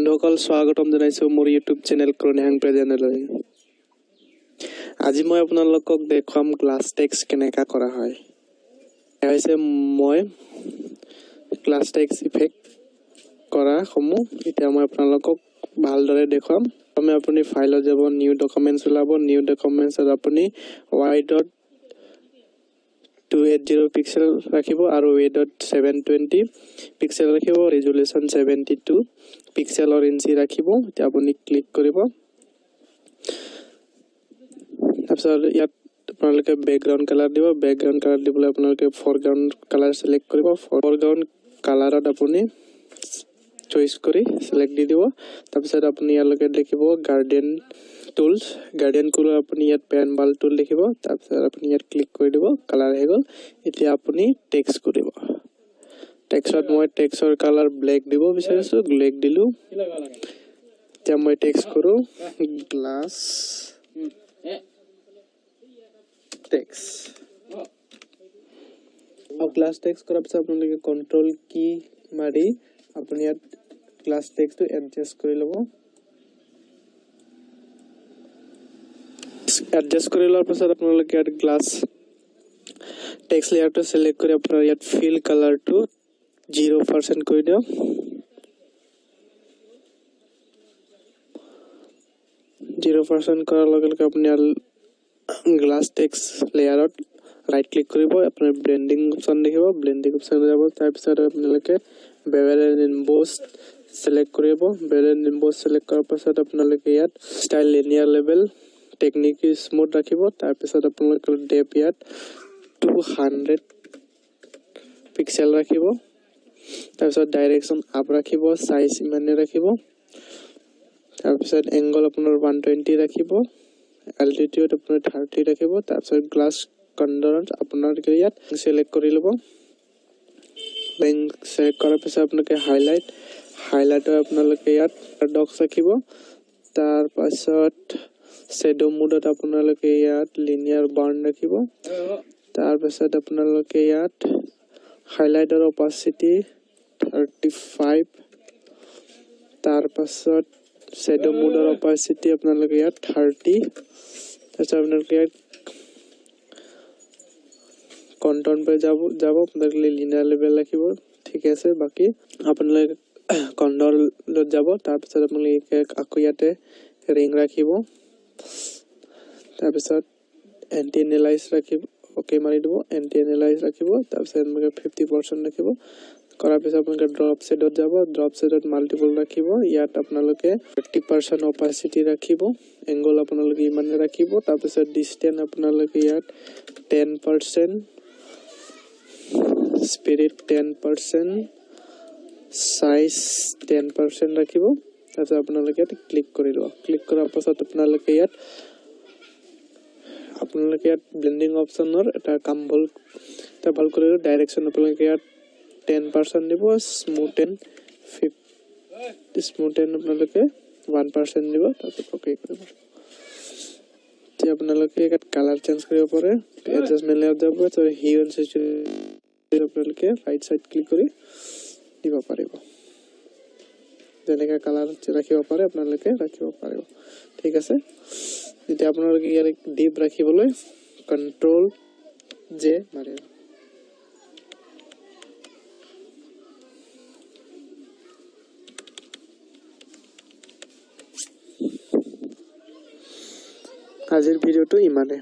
বন্ধুসকল স্বাগতম জনাইছো মোৰ ইউটিউব চেনেল ক্ৰনিহাং প্ৰেজেণ্টলৈ। আজি মই আপোনালোকক দেখুৱাম ক্লাছ টেক্সট কেনেকা কৰা হয়। হৈছে মই ক্লাছ টেক্সট ইফেক্ট কৰা সমূহ এতিয়া মই আপোনালোকক ভালদৰে দেখুৱাম। প্ৰথমে আপুনি ফাইলত যাব, নিউ ডকুমেন্টছ ওলাব, নিউ ডকুমেন্টছত আপুনি ৱাইডত 280 পিক্সেল ৰাখিব আৰু ৱেডত 720 পিক্সেল ৰাখিব, ৰেজুলেশ্যন 72 পিক্সেলৰ ইঞ্চি ৰাখিব। এতিয়া আপুনি ক্লিক কৰিব। তাৰপিছত ইয়াত আপোনালোকে বেকগ্ৰাউণ্ড কালাৰ দিব। বেকগ্ৰাউণ্ড কালাৰ দিবলৈ আপোনালোকে ফৰগ্ৰাউণ্ড কালাৰ সিলেক্ট কৰিব। ফৰগ্ৰাউণ্ড কালাৰত আপুনি চইচ কৰি সিলেক্ট দি দিব। তাৰপিছত আপুনি ইয়ালৈকে দেখিব গাৰ্ডেন টুলছ, গাৰ্ডেন টুলৰ আপুনি ইয়াত পেন বাল টুল দেখিব। তাৰপিছত আপুনি ইয়াত ক্লিক কৰি দিব, কালাৰ হৈ গ'ল। এতিয়া আপুনি টেক্সট কৰিব। টেক্সট মই টেক্সটৰ কালাৰ ব্লেক দিব বিচাৰিছো, ব্লেক দিলো। এতিয়া মই টেক্সট কৰো গ্লাছ টেক্সট। গ্লাছ টেক্সট কৰাৰ পিছত আপোনালোকে কন্ট্ৰল কি মাৰি আপুনি ইয়াত গ্লাছ টেক্সটটো এডজাষ্ট কৰি ল'ব। এডজাষ্ট কৰি লোৱাৰ পিছত আপোনালোকে ইয়াত গ্লাছ টেক্সট লেয়াৰটো সিলেক্ট কৰি আপোনাৰ ইয়াত ফিল কালাৰটো 0% কৰি দিয়ক। কৰাৰ লগে লগে আপুনি গ্লাছ টেক্সট লেয়াৰত ৰাইট ক্লিক কৰিব। আপোনাৰ ব্লেন্ডিং অপশ্যন দেখিব, ব্লেন্ডিং অপশ্যন যাব। তাৰপিছত আপোনালোকে বেভেল এণ্ড এম্বছ সিলেক্ট কৰিব। বেভেল এণ্ড এম্বছ সিলেক্ট কৰাৰ পাছত আপোনালোকে ইয়াত style linear level technique smooth ৰাখিব। তাৰপিছত আপোনালোকে ডেপ ইয়াত 200 পিক্সেল ৰাখিব। তাৰপিছত ডাইৰেকশ্যন আপ ৰাখিব, সাইজ ইমানে ৰাখিব। তাৰপিছত এংগল আপোনাৰ 120 ৰাখিব, এল্টিটিউড আপোনাৰ 30 ৰাখিব। তাৰপিছত গ্লাছ কৰ্নাৰত আপোনালোকে ইয়াত সিলেক্ট কৰি ল'ব। লেং সিলেক্ট কৰাৰ পিছত আপোনালোকে হাইলাইটৰ আপোনালোকে ইয়াত ডক্স ৰাখিব। তাৰপাছত শ্বেডো মোডত আপোনালোকে ইয়াত লিনিয়াৰ বাৰ্ন ৰাখিব। তাৰপিছত আপোনালোকে ইয়াত হাইলাইটৰ অপাচিটি 35। তাৰপাছত শ্বেডো মোডৰ অপাচিটি আপোনালোকে ইয়াত 30। তাৰপিছত আপোনালোকে ইয়াত কণ্ট্ৰল পে যাব আপোনালোকে লিনিয়াৰ লেভেল ৰাখিব। ঠিক আছে, বাকী আপোনালোকে কণ্ট্ৰলত যাব। তাৰপিছত আপোনালোকে আকৌ ইয়াতে ৰিং ৰাখিব। তাৰপিছত এণ্টি এনালাইজ ৰাখিব, অ'কে মাৰি দিব, এণ্টি এনালাইজ ৰাখিব। তাৰপিছত আপোনালোকে 50% ৰাখিব। কৰাৰ পিছত আপোনালোকে ড্ৰপ শ্বেডত যাব, ড্ৰপ শ্বেডত মাল্টিপল ৰাখিব। ইয়াত আপোনালোকে 50% অপাচিটি ৰাখিব, এংগল আপোনালোকে ইমানে ৰাখিব। তাৰপিছত ডিষ্টেন্স আপোনালোকে ইয়াত 10%, স্পিৰিট 10%, সাইজ 10% ৰাখিব। তাৰপিছত আপোনালোকে ইয়াত ক্লিক কৰি দিব। ক্লিক কৰাৰ পাছত আপোনালোকে ইয়াত ব্লেন্ডিং অপশ্যনৰ এটা কাম ভাল কৰি ডাইৰেকশ্যন আপোনালোকে ইয়াত 10% দিব, স্মুথ এণ্ড আপোনালোকে 1% দিব। তাৰপিছত অ'কে কৰিব। এতিয়া আপোনালোকে ইয়াত কালাৰ চেঞ্জ কৰিব পাৰে। এডজাষ্টমেণ্ট লেয়াৰত যাব, হিউ এণ্ড স্যাচুৰেশ্যন আপোনালোকে ৰাইট চাইড ক্লিক কৰি দিব পাৰিব। যেনেকৈ কালাৰ ৰাখিব পাৰে আপোনালোকে ৰাখিব পাৰিব। ঠিক আছে, এতিয়া আপোনালোকে ইয়াত ডিপ ৰাখিবলৈ কণ্ট্ৰল জে মাৰিব। আজিৰ ভিডিঅ'টো ইমানে।